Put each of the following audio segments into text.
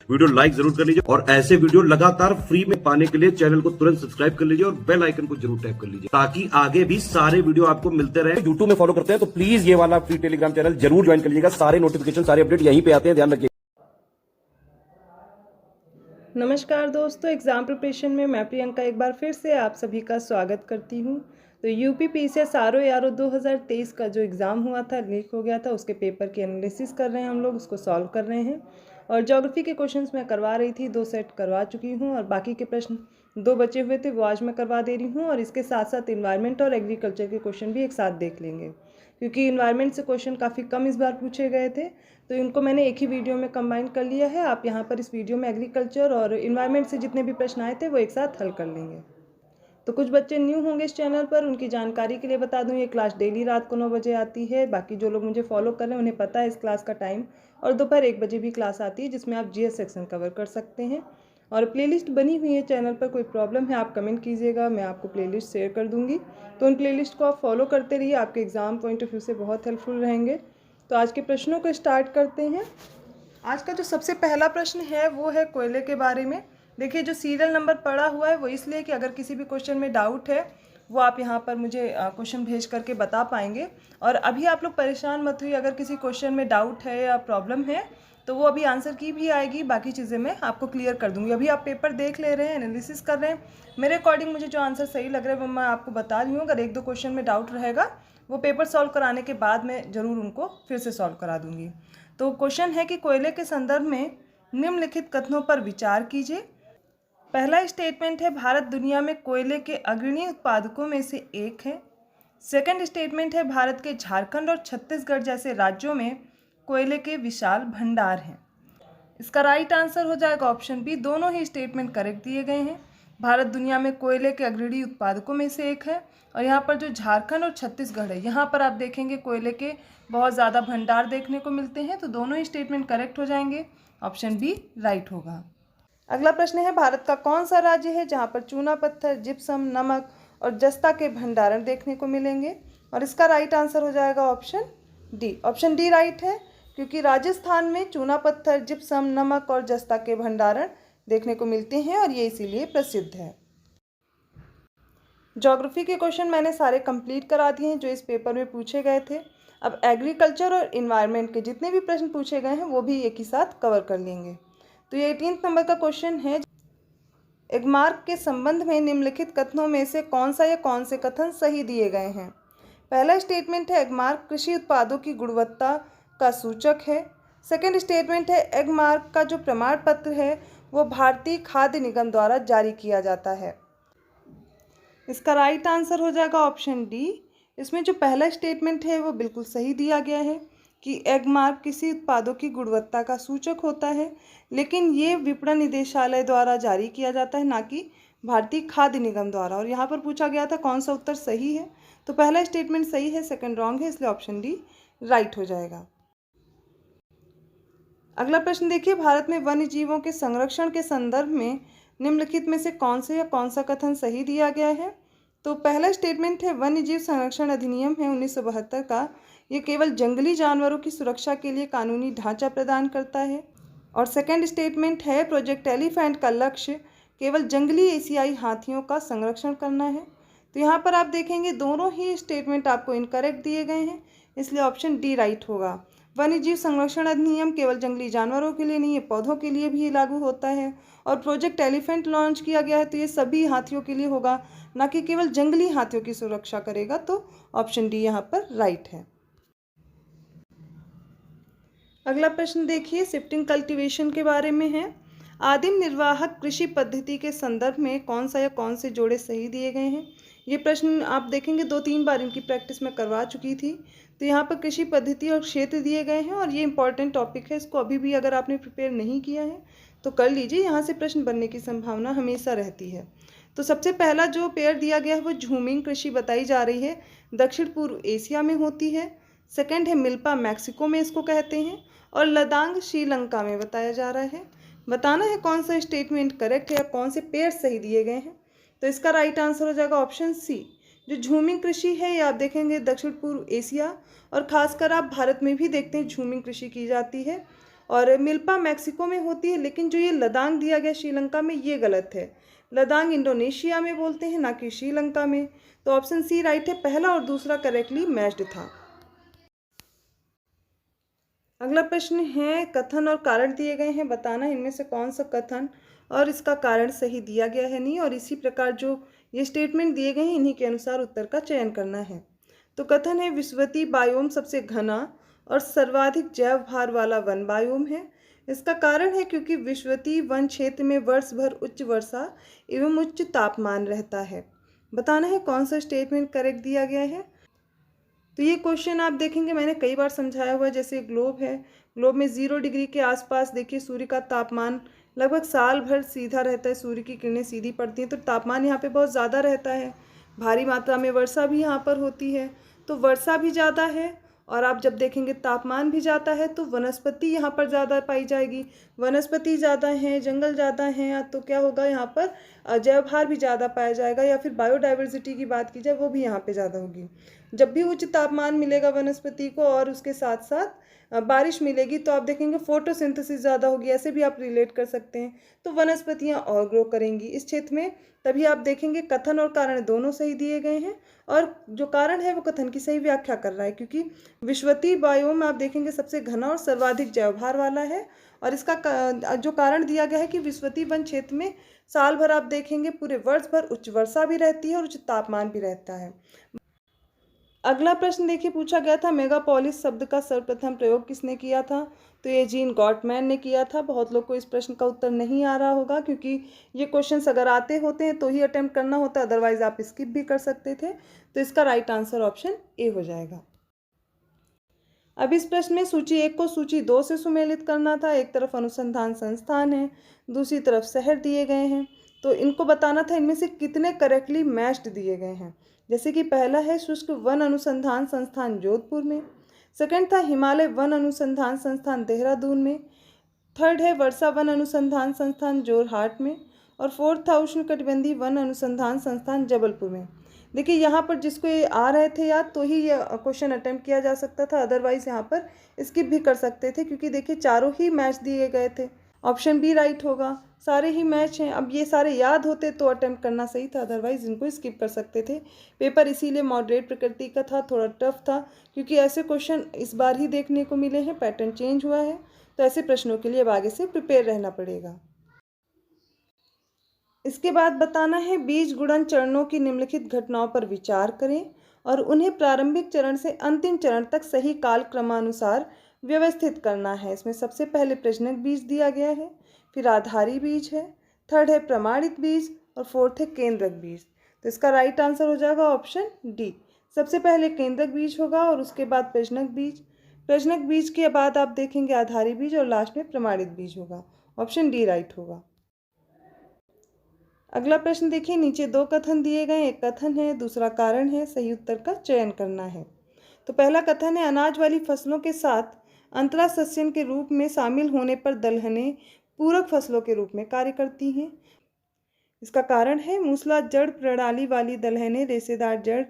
Video like जरूर कर लीजिए और ऐसे वीडियो लगातार फ्री में पाने के लिए चैनल को तुरंत सब्सक्राइब कर लीजिए और बेल आइकन को जरूर टैप कर लीजिए ताकि आगे भी सारे वीडियो आपको मिलते रहे। यूट्यूब में फॉलो करते हैं तो प्लीज ये वाला फ्री टेलीग्राम चैनल जरूर ज्वाइन कर लीजिएगा। सारे नोटिफिकेशन सारे अपडेट यहीं पे आते हैं, ध्यान रखिए। नमस्कार दोस्तों, एग्ज़ाम प्रिपरेशन में मैं प्रियंका एक बार फिर से आप सभी का स्वागत करती हूं। तो यूपीपीसीएस आरओ 2023 का जो एग्ज़ाम हुआ था, लीक हो गया था, उसके पेपर की एनालिसिस कर रहे हैं हम लोग, उसको सॉल्व कर रहे हैं। और ज्योग्राफी के क्वेश्चंस मैं करवा रही थी, 2 सेट करवा चुकी हूं और बाकी के प्रश्न 2 बचे हुए थे, वो आज मैं करवा दे रही हूँ। और इसके साथ साथ इन्वायरमेंट और एग्रीकल्चर के क्वेश्चन भी एक साथ देख लेंगे, क्योंकि इन्वायरमेंट से क्वेश्चन काफ़ी कम इस बार पूछे गए थे, तो इनको मैंने एक ही वीडियो में कंबाइन कर लिया है। आप यहाँ पर इस वीडियो में एग्रीकल्चर और इन्वायरमेंट से जितने भी प्रश्न आए थे वो एक साथ हल कर लेंगे। तो कुछ बच्चे न्यू होंगे इस चैनल पर, उनकी जानकारी के लिए बता दूं, ये क्लास डेली रात को 9 बजे आती है। बाकी जो लोग मुझे फॉलो कर रहे हैं उन्हें पता है इस क्लास का टाइम। और दोपहर 1 बजे भी क्लास आती है, जिसमें आप जीएस सेक्शन कवर कर सकते हैं। और प्लेलिस्ट बनी हुई है चैनल पर, कोई प्रॉब्लम है आप कमेंट कीजिएगा, मैं आपको प्लेलिस्ट शेयर कर दूँगी। तो उन प्लेलिस्ट को आप फॉलो करते रहिए, आपके एग्ज़ाम पॉइंट ऑफ व्यू से बहुत हेल्पफुल रहेंगे। तो आज के प्रश्नों को स्टार्ट करते हैं। आज का जो सबसे पहला प्रश्न है वो है कोयले के बारे में। देखिए, जो सीरियल नंबर पड़ा हुआ है वो इसलिए कि अगर किसी भी क्वेश्चन में डाउट है वो आप यहाँ पर मुझे क्वेश्चन भेज करके बता पाएंगे। और अभी आप लोग परेशान मत हुई, अगर किसी क्वेश्चन में डाउट है या प्रॉब्लम है तो वो अभी आंसर की भी आएगी, बाकी चीज़ें मैं आपको क्लियर कर दूँगी। अभी आप पेपर देख ले रहे हैं, एनालिसिस कर रहे हैं, मेरे अकॉर्डिंग मुझे जो आंसर सही लग रहा है वो मैं आपको बता रही हूँ। अगर 1-2 क्वेश्चन में डाउट रहेगा वो पेपर सॉल्व कराने के बाद मैं ज़रूर उनको फिर से सॉल्व करा दूँगी। तो क्वेश्चन है कि कोयले के संदर्भ में निम्नलिखित कथनों पर विचार कीजिए। पहला स्टेटमेंट है, भारत दुनिया में कोयले के अग्रणी उत्पादकों में से एक है। सेकंड स्टेटमेंट है, भारत के झारखंड और छत्तीसगढ़ जैसे राज्यों में कोयले के विशाल भंडार हैं। इसका राइट आंसर हो जाएगा ऑप्शन बी। दोनों ही स्टेटमेंट करेक्ट दिए गए हैं। भारत दुनिया में कोयले के अग्रणी उत्पादकों में से एक है। और यहाँ पर जो झारखंड और छत्तीसगढ़ है, यहाँ पर आप देखेंगे कोयले के बहुत ज़्यादा भंडार देखने को मिलते हैं। तो दोनों ही स्टेटमेंट करेक्ट हो जाएंगे, ऑप्शन बी राइट होगा। अगला प्रश्न है, भारत का कौन सा राज्य है जहाँ पर चूना पत्थर, जिप्सम, नमक और जस्ता के भंडारण देखने को मिलेंगे? और इसका राइट आंसर हो जाएगा option D. Option D right है, क्योंकि राजस्थान में चूना पत्थर, जिप्सम, नमक और जस्ता के भंडारण देखने को मिलते हैं और ये इसीलिए प्रसिद्ध है। ज्योग्राफी के क्वेश्चन मैंने सारे कंप्लीट करा दिए हैं जो इस पेपर में पूछे गए थे। अब एग्रीकल्चर और इन्वायरमेंट के जितने भी प्रश्न पूछे गए हैं वो भी एक ही साथ कवर कर लेंगे। तो ये 18 नंबर का क्वेश्चन है, एगमार्क के संबंध में निम्नलिखित कथनों में से कौन सा या कौन से कथन सही दिए गए हैं? पहला स्टेटमेंट है, एगमार्क कृषि उत्पादों की गुणवत्ता का सूचक है। सेकंड स्टेटमेंट है, एगमार्क का जो प्रमाण पत्र है वो भारतीय खाद्य निगम द्वारा जारी किया जाता है। इसका राइट आंसर हो जाएगा ऑप्शन डी। इसमें जो पहला स्टेटमेंट है वो बिल्कुल सही दिया गया है कि एगमार्क किसी उत्पादों की गुणवत्ता का सूचक होता है, लेकिन ये विपणन निदेशालय द्वारा जारी किया जाता है, ना कि भारतीय खाद्य निगम द्वारा। और यहाँ पर पूछा गया था कौन सा उत्तर सही है, तो पहला स्टेटमेंट सही है, सेकंड रॉन्ग है, इसलिए ऑप्शन डी राइट हो जाएगा। अगला प्रश्न देखिए, भारत में वन्य जीवों के संरक्षण के संदर्भ में निम्नलिखित में से कौन से या कौन सा कथन सही दिया गया है? तो पहला स्टेटमेंट है, वन्य जीव संरक्षण अधिनियम है 1972 का, ये केवल जंगली जानवरों की सुरक्षा के लिए कानूनी ढांचा प्रदान करता है। और सेकंड स्टेटमेंट है, प्रोजेक्ट एलिफेंट का लक्ष्य केवल जंगली एशियाई हाथियों का संरक्षण करना है। तो यहाँ पर आप देखेंगे दोनों ही स्टेटमेंट आपको इनकरेक्ट दिए गए हैं, इसलिए ऑप्शन डी राइट होगा। वन्य जीव संरक्षण अधिनियम केवल जंगली जानवरों के लिए नहीं, ये पौधों के लिए भी लागू होता है। और प्रोजेक्ट एलिफेंट लॉन्च किया गया है तो ये सभी हाथियों के लिए होगा, ना कि केवल जंगली हाथियों की सुरक्षा करेगा। तो ऑप्शन डी यहाँ पर राइट है। अगला प्रश्न देखिए, शिफ्टिंग कल्टीवेशन के बारे में है। आदिम निर्वाहक कृषि पद्धति के संदर्भ में कौन सा या कौन से जोड़े सही दिए गए हैं? ये प्रश्न आप देखेंगे 2-3 बार इनकी प्रैक्टिस में करवा चुकी थी। तो यहाँ पर कृषि पद्धति और क्षेत्र दिए गए हैं और ये इंपॉर्टेंट टॉपिक है, इसको अभी भी अगर आपने प्रिपेयर नहीं किया है तो कर लीजिए, यहाँ से प्रश्न बनने की संभावना हमेशा रहती है। तो सबसे पहला जो पेयर दिया गया है वो झूमिंग कृषि बताई जा रही है, दक्षिण पूर्व एशिया में होती है। सेकंड है मिल्पा, मैक्सिको में इसको कहते हैं। और लदांग श्रीलंका में बताया जा रहा है। बताना है कौन सा स्टेटमेंट करेक्ट है या कौन से पेयर सही दिए गए हैं। तो इसका राइट आंसर हो जाएगा ऑप्शन सी। जो झूमिंग कृषि है ये आप देखेंगे दक्षिण पूर्व एशिया और खासकर आप भारत में भी देखते हैं झूमिंग कृषि की जाती है। और मिल्पा मैक्सिको में होती है, लेकिन जो ये लदांग दिया गया श्रीलंका में ये गलत है। लदांग इंडोनेशिया में बोलते हैं, ना कि श्रीलंका में। तो ऑप्शन सी राइट है, पहला और दूसरा करेक्टली मैच्ड था। अगला प्रश्न है, कथन और कारण दिए गए हैं, बताना इनमें से कौन सा कथन और इसका कारण सही दिया गया है नहीं, और इसी प्रकार जो ये स्टेटमेंट दिए गए हैं इन्हीं के अनुसार उत्तर का चयन करना है। तो कथन है, विषुवतीय बायोम सबसे घना और सर्वाधिक जैव भार वाला वन बायोम है। इसका कारण है क्योंकि विषुवतीय वन क्षेत्र में वर्ष भर उच्च वर्षा एवं उच्च तापमान रहता है। बताना है कौन सा स्टेटमेंट करेक्ट दिया गया है। तो ये क्वेश्चन आप देखेंगे मैंने कई बार समझाया हुआ है। जैसे ग्लोब है, ग्लोब में 0 डिग्री के आसपास देखिए सूर्य का तापमान लगभग साल भर सीधा रहता है, सूर्य की किरणें सीधी पड़ती हैं, तो तापमान यहाँ पे बहुत ज़्यादा रहता है। भारी मात्रा में वर्षा भी यहाँ पर होती है, तो वर्षा भी ज़्यादा है, और आप जब देखेंगे तापमान भी ज़्यादा है, तो वनस्पति यहाँ पर ज़्यादा पाई जाएगी। वनस्पति ज़्यादा हैं, जंगल ज़्यादा हैं, तो क्या होगा यहाँ पर जैव भार भी ज़्यादा पाया जाएगा, या फिर बायोडाइवर्सिटी की बात की जाए वो भी यहाँ पे ज़्यादा होगी। जब भी उच्च तापमान मिलेगा वनस्पति को और उसके साथ साथ बारिश मिलेगी, तो आप देखेंगे फोटोसिंथेसिस ज़्यादा होगी, ऐसे भी आप रिलेट कर सकते हैं। तो वनस्पतियाँ और ग्रो करेंगी इस क्षेत्र में। तभी आप देखेंगे कथन और कारण दोनों सही दिए गए हैं, और जो कारण है वो कथन की सही व्याख्या कर रहा है, क्योंकि विषुवतीय बायोम आप देखेंगे सबसे घना और सर्वाधिक जैवभार वाला है। और इसका जो कारण दिया गया है कि विषुवतीय वन क्षेत्र में साल भर आप देखेंगे पूरे वर्ष भर उच्च वर्षा भी रहती है और उच्च तापमान भी रहता है। अगला प्रश्न देखिए, पूछा गया था मेगापोलिस शब्द का सर्वप्रथम प्रयोग किसने किया था। तो ये जीन गॉटमैन ने किया था। बहुत लोग को इस प्रश्न का उत्तर नहीं आ रहा होगा, क्योंकि ये क्वेश्चंस अगर आते होते हैं तो ही अटेम्प्ट करना होता है, अदरवाइज आप स्किप भी कर सकते थे। तो इसका राइट आंसर ऑप्शन ए हो जाएगा। अब इस प्रश्न में सूची 1 को सूची 2 से सुमेलित करना था। एक तरफ अनुसंधान संस्थान है, दूसरी तरफ शहर दिए गए हैं, तो इनको बताना था इनमें से कितने करेक्टली मैच्ड दिए गए हैं। जैसे कि पहला है शुष्क वन अनुसंधान संस्थान जोधपुर में, सेकंड था हिमालय वन अनुसंधान संस्थान देहरादून में, थर्ड है वर्षा वन अनुसंधान संस्थान जोरहाट में, और फोर्थ था उष्णकटिबंधीय वन अनुसंधान संस्थान जबलपुर में। देखिए यहाँ पर जिसको ये आ रहे थे याद, तो ही ये क्वेश्चन अटेम्प्ट किया जा सकता था, अदरवाइज यहाँ पर स्किप भी कर सकते थे, क्योंकि देखिए चारों ही मैच दिए गए थे। ऑप्शन बी राइट होगा, सारे ही मैच हैं। अब ये सारे याद होते तो अटेम्प्ट करना सही था, अदरवाइज इनको स्किप कर सकते थे। पेपर इसीलिए मॉडरेट प्रकृति का था, थोड़ा टफ था, क्योंकि ऐसे क्वेश्चन इस बार ही देखने को मिले हैं, पैटर्न चेंज हुआ है, तो ऐसे प्रश्नों के लिए अब आगे से प्रिपेयर रहना पड़ेगा। इसके बाद बताना है बीज गुणन चरणों की निम्नलिखित घटनाओं पर विचार करें और उन्हें प्रारंभिक चरण से अंतिम चरण तक सही काल क्रमानुसार व्यवस्थित करना है। इसमें सबसे पहले प्रजनक बीज दिया गया है, फिर आधारी बीज है, थर्ड है प्रमाणित बीज, और फोर्थ है केंद्रक बीज। तो इसका राइट आंसर हो जाएगा ऑप्शन डी। सबसे पहले केंद्रक बीज होगा और उसके बाद प्रजनक बीज, प्रजनक बीज के बाद आप देखेंगे आधारी बीज, और लास्ट में प्रमाणित बीज होगा। ऑप्शन डी राइट होगा। अगला प्रश्न देखिए, नीचे 2 कथन दिए गए, एक कथन है, दूसरा कारण है, सही उत्तर का चयन करना है। तो पहला कथन है, अनाज वाली फसलों के साथ अंतरासस्यन के रूप में शामिल होने पर दलहनें पूरक फसलों के रूप में कार्य करती हैं। इसका कारण है, मूसला जड़ प्रणाली वाली दलहनें रेशेदार जड़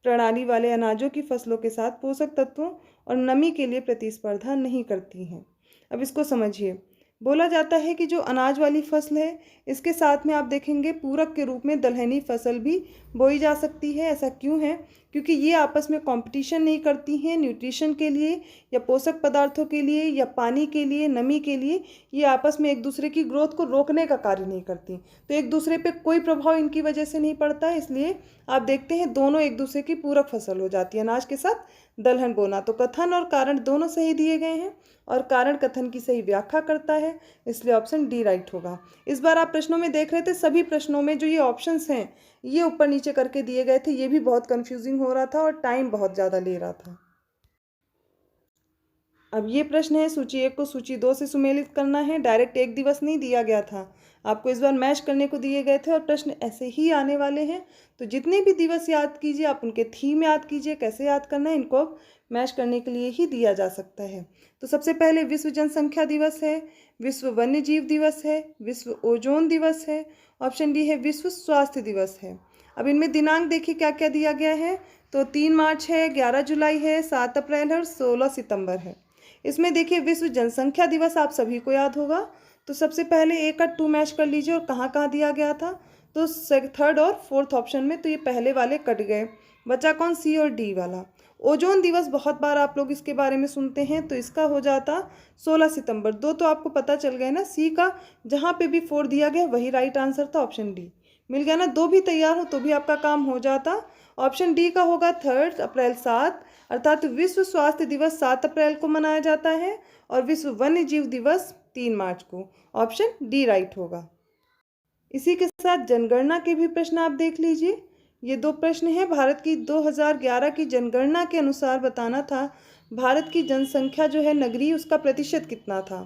प्रणाली वाले अनाजों की फसलों के साथ पोषक तत्वों और नमी के लिए प्रतिस्पर्धा नहीं करती हैं। अब इसको समझिए। बोला जाता है कि जो अनाज वाली फसल है इसके साथ में आप देखेंगे पूरक के रूप में दलहनी फसल भी बोई जा सकती है। ऐसा क्यों है? क्योंकि ये आपस में कंपटीशन नहीं करती हैं न्यूट्रिशन के लिए या पोषक पदार्थों के लिए या पानी के लिए, नमी के लिए। ये आपस में एक दूसरे की ग्रोथ को रोकने का कार्य नहीं करती, तो एक दूसरे पे कोई प्रभाव इनकी वजह से नहीं पड़ता है। इसलिए आप देखते हैं दोनों एक दूसरे की पूरक फसल हो जाती है, अनाज के साथ दलहन बोना। तो कथन और कारण दोनों सही दिए गए हैं और कारण कथन की सही व्याख्या करता है, इसलिए ऑप्शन डी राइट होगा। इस बार आप प्रश्नों में देख रहे थे, सभी प्रश्नों में जो ये ऑप्शंस हैं ये ऊपर नीचे करके दिए गए थे। ये भी बहुत कंफ्यूजिंग हो रहा था और टाइम बहुत ज़्यादा ले रहा था। अब ये प्रश्न है, सूची 1 को सूची 2 से सुमेलित करना है। डायरेक्ट एक दिवस नहीं दिया गया था, आपको इस बार मैच करने को दिए गए थे और प्रश्न ऐसे ही आने वाले हैं। तो जितने भी दिवस याद कीजिए, आप उनके थीम याद कीजिए, कैसे याद करना है, इनको मैच करने के लिए ही दिया जा सकता है। तो सबसे पहले विश्व जनसंख्या दिवस है, विश्व वन्य जीव दिवस है, विश्व ओजोन दिवस है, ऑप्शन डी है विश्व स्वास्थ्य दिवस है। अब इनमें दिनांक देखिए क्या क्या दिया गया है। तो 3 मार्च है, 11 जुलाई है, 7 अप्रैल है और 16 सितंबर है। इसमें देखिए विश्व जनसंख्या दिवस आप सभी को याद होगा, तो सबसे पहले ए का 2 मैच कर लीजिए और कहाँ कहाँ दिया गया था, तो थर्ड और फोर्थ ऑप्शन में, तो ये पहले वाले कट गए, बचा कौन, सी और डी वाला। ओजोन दिवस बहुत बार आप लोग इसके बारे में सुनते हैं, तो इसका हो जाता 16 सितंबर। दो तो आपको पता चल गए ना, सी का जहाँ पे भी 4 दिया गया वही राइट आंसर था, ऑप्शन डी मिल गया ना। दो भी तैयार हो तो भी आपका काम हो जाता। ऑप्शन डी का होगा 3 अप्रैल 7, अर्थात विश्व स्वास्थ्य दिवस 7 अप्रैल को मनाया जाता है और विश्व वन्य जीव दिवस 3 मार्च को। ऑप्शन डी राइट होगा। इसी के साथ जनगणना के भी प्रश्न आप देख लीजिए। ये 2 प्रश्न हैं। भारत की 2011 की जनगणना के अनुसार बताना था भारत की जनसंख्या जो है नगरीय, उसका प्रतिशत कितना था।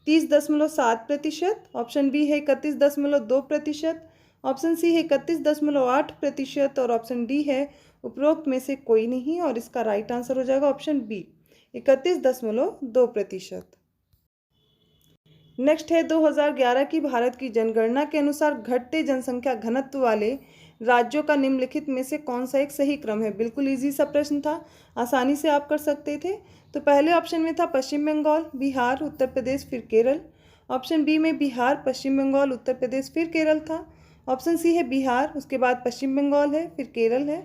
30.7%, ऑप्शन बी है 31.2%, ऑप्शन सी है 31.8% और ऑप्शन डी है उपरोक्त में से कोई नहीं, और इसका राइट आंसर हो जाएगा ऑप्शन बी 31.2%। नेक्स्ट है 2011 की भारत की जनगणना के अनुसार घटते जनसंख्या घनत्व वाले राज्यों का निम्नलिखित में से कौन सा एक सही क्रम है। बिल्कुल इजी सा प्रश्न था, आसानी से आप कर सकते थे। तो पहले ऑप्शन में था पश्चिम बंगाल, बिहार, उत्तर प्रदेश, फिर केरल। ऑप्शन बी में बिहार, पश्चिम बंगाल, उत्तर प्रदेश, फिर केरल था। ऑप्शन सी है बिहार, उसके बाद पश्चिम बंगाल है, फिर केरल है,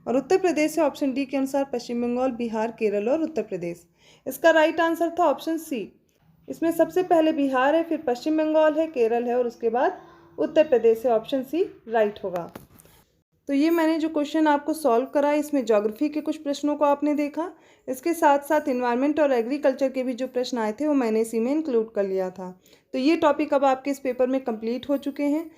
और उत्तर प्रदेश है ऑप्शन डी के अनुसार पश्चिम बंगाल, बिहार, केरल और उत्तर प्रदेश। इसका राइट आंसर था ऑप्शन सी। इसमें सबसे पहले बिहार है, फिर पश्चिम बंगाल है, केरल है और उसके बाद उत्तर प्रदेश है। ऑप्शन सी राइट होगा। तो ये मैंने जो क्वेश्चन आपको सॉल्व करा, इसमें ज्योग्राफी के कुछ प्रश्नों को आपने देखा, इसके साथ साथ इन्वायरमेंट और एग्रीकल्चर के भी जो प्रश्न आए थे वो मैंने इसी में इंक्लूड कर लिया था। तो ये टॉपिक अब आपके इस पेपर में कंप्लीट हो चुके हैं।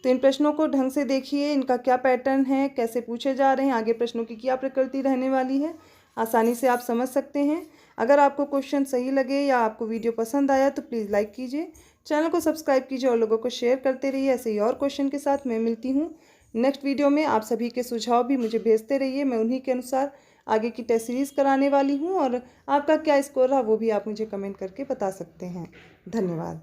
तो इन प्रश्नों को ढंग से देखिए, इनका क्या पैटर्न है, कैसे पूछे जा रहे हैं, आगे प्रश्नों की क्या प्रकृति रहने वाली है, आसानी से आप समझ सकते हैं। अगर आपको क्वेश्चन सही लगे या आपको वीडियो पसंद आया तो प्लीज़ लाइक कीजिए, चैनल को सब्सक्राइब कीजिए और लोगों को शेयर करते रहिए। ऐसे ही और क्वेश्चन के साथ मैं मिलती हूँ नेक्स्ट वीडियो में। आप सभी के सुझाव भी मुझे भेजते रहिए, मैं उन्हीं के अनुसार आगे की टेस्ट सीरीज़ कराने वाली हूँ, और आपका क्या स्कोर रहा वो भी आप मुझे कमेंट करके बता सकते हैं। धन्यवाद।